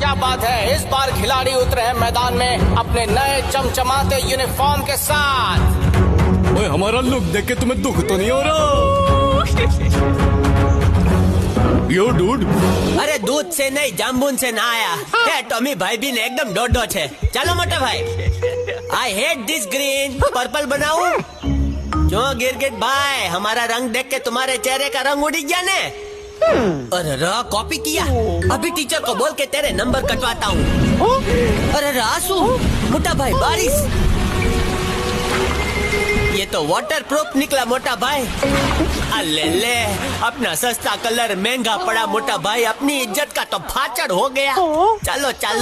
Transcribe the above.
क्या बात है, इस बार खिलाड़ी उतरे हैं मैदान में अपने नए चमचमाते यूनिफॉर्म के साथ। ओए, हमारा लुक देख के तुम्हें दुख तो नहीं हो रहा? यो डूड, अरे दूध से नहीं जामुन से ना आया है। टॉमी भाई भी ने एकदम डोडो छे। चलो मोटा भाई, I hate this green, purple बनाऊं? जो गिरगिट भाई, हमारा रंग देख के तुम्हारे चेहरे का रंग उड़ गया ने? अरे रा, कॉपी किया। अभी टीचर को बोल के तेरे नंबर कटवाता हूँ। अरे रासू, मोटा भाई बारिश, ये तो वाटर प्रूफ निकला मोटा भाई। अले ले, अपना सस्ता कलर महंगा पड़ा मोटा भाई, अपनी इज्जत का तो फाचड़ हो गया। चलो चलो।